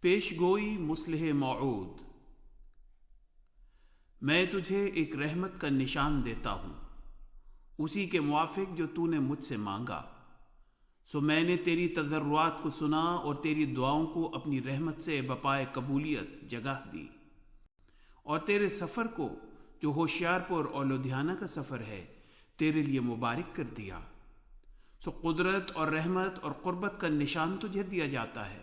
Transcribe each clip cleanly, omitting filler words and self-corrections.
پیش گوئی مصلح موعود۔ میں تجھے ایک رحمت کا نشان دیتا ہوں، اسی کے موافق جو تو نے مجھ سے مانگا، سو میں نے تیری تضرعات کو سنا اور تیری دعاؤں کو اپنی رحمت سے بپائے قبولیت جگہ دی، اور تیرے سفر کو جو ہوشیارپور اور لدھیانہ کا سفر ہے تیرے لیے مبارک کر دیا۔ سو قدرت اور رحمت اور قربت کا نشان تجھے دیا جاتا ہے،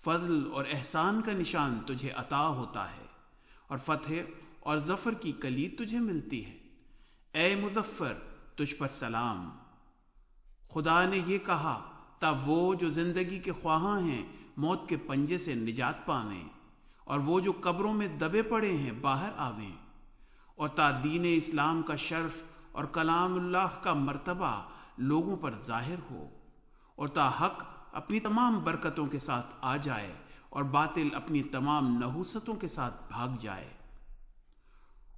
فضل اور احسان کا نشان تجھے عطا ہوتا ہے، اور فتح اور ظفر کی کلید تجھے ملتی ہے۔ اے مظفر، تجھ پر سلام۔ خدا نے یہ کہا تا وہ جو زندگی کے خواہاں ہیں موت کے پنجے سے نجات پاویں، اور وہ جو قبروں میں دبے پڑے ہیں باہر آویں، اور تا دین اسلام کا شرف اور کلام اللہ کا مرتبہ لوگوں پر ظاہر ہو، اور تا حق اپنی تمام برکتوں کے ساتھ آ جائے اور باطل اپنی تمام نحوستوں کے ساتھ بھاگ جائے،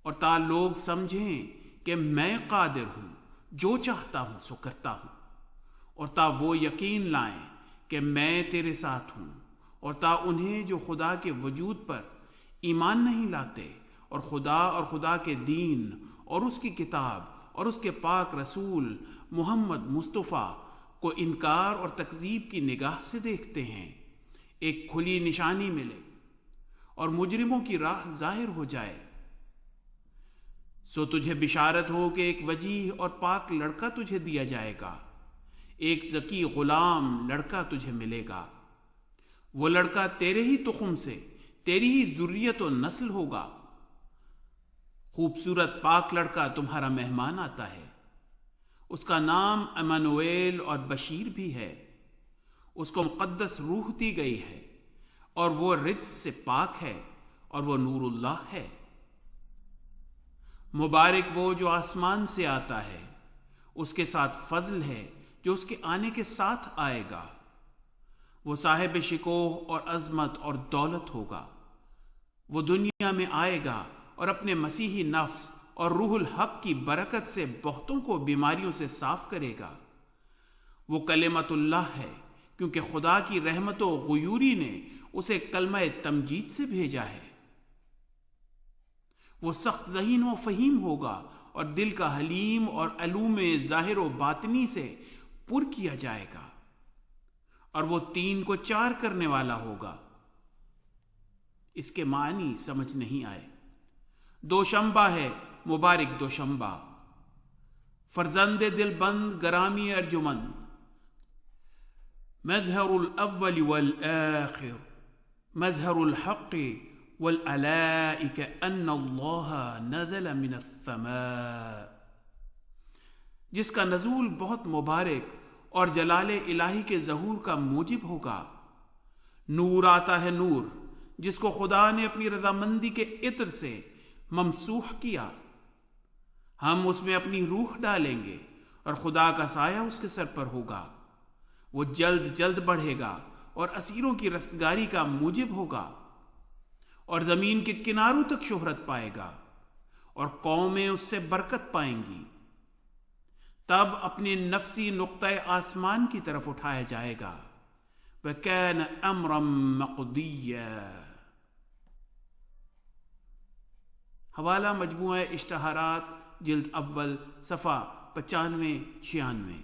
اور تا لوگ سمجھیں کہ میں قادر ہوں، جو چاہتا ہوں سو کرتا ہوں، اور تا وہ یقین لائیں کہ میں تیرے ساتھ ہوں، اور تا انہیں جو خدا کے وجود پر ایمان نہیں لاتے اور خدا کے دین اور اس کی کتاب اور اس کے پاک رسول محمد مصطفیٰ کو انکار اور تکذیب کی نگاہ سے دیکھتے ہیں، ایک کھلی نشانی ملے اور مجرموں کی راہ ظاہر ہو جائے۔ سو تجھے بشارت ہو کہ ایک وجیح اور پاک لڑکا تجھے دیا جائے گا، ایک ذکی غلام لڑکا تجھے ملے گا۔ وہ لڑکا تیرے ہی تخم سے، تیری ہی ذریت و نسل ہوگا۔ خوبصورت پاک لڑکا تمہارا مہمان آتا ہے، اس کا نام امانویل اور بشیر بھی ہے۔ اس کو مقدس روح دی گئی ہے، اور وہ رجس سے پاک ہے، اور وہ نور اللہ ہے۔ مبارک وہ جو آسمان سے آتا ہے، اس کے ساتھ فضل ہے جو اس کے آنے کے ساتھ آئے گا۔ وہ صاحب شکوہ اور عظمت اور دولت ہوگا۔ وہ دنیا میں آئے گا اور اپنے مسیحی نفس اور روح الحق کی برکت سے بہتوں کو بیماریوں سے صاف کرے گا۔ وہ کلمت اللہ ہے، کیونکہ خدا کی رحمت و غیوری نے اسے کلمہ تمجید سے بھیجا ہے۔ وہ سخت ذہین و فہیم ہوگا، اور دل کا حلیم اور علوم ظاہر و باطنی سے پر کیا جائے گا، اور وہ 3 کو 4 کرنے والا ہوگا۔ اس کے معنی سمجھ نہیں آئے۔ دوشنبہ ہے، مبارک دوشنبہ، فرزند دل بند گرامی ارجمند، مظہر الاول والآخر، مظہر الحق والعلاء کأن اللہ نزل من السماء، جس کا نزول بہت مبارک اور جلال الہی کے ظہور کا موجب ہوگا۔ نور آتا ہے نور، جس کو خدا نے اپنی رضامندی کے عطر سے ممسوح کیا۔ ہم اس میں اپنی روح ڈالیں گے، اور خدا کا سایہ اس کے سر پر ہوگا۔ وہ جلد جلد بڑھے گا اور اسیروں کی رستگاری کا موجب ہوگا، اور زمین کے کناروں تک شہرت پائے گا، اور قومیں اس سے برکت پائیں گی۔ تب اپنے نفسی نقطہ آسمان کی طرف اٹھایا جائے گا۔ وَكَانَ أَمْرًا مَقْضِيًّا۔ حوالہ مجموعہ اشتہارات، جلد اول، صفحہ 95-96۔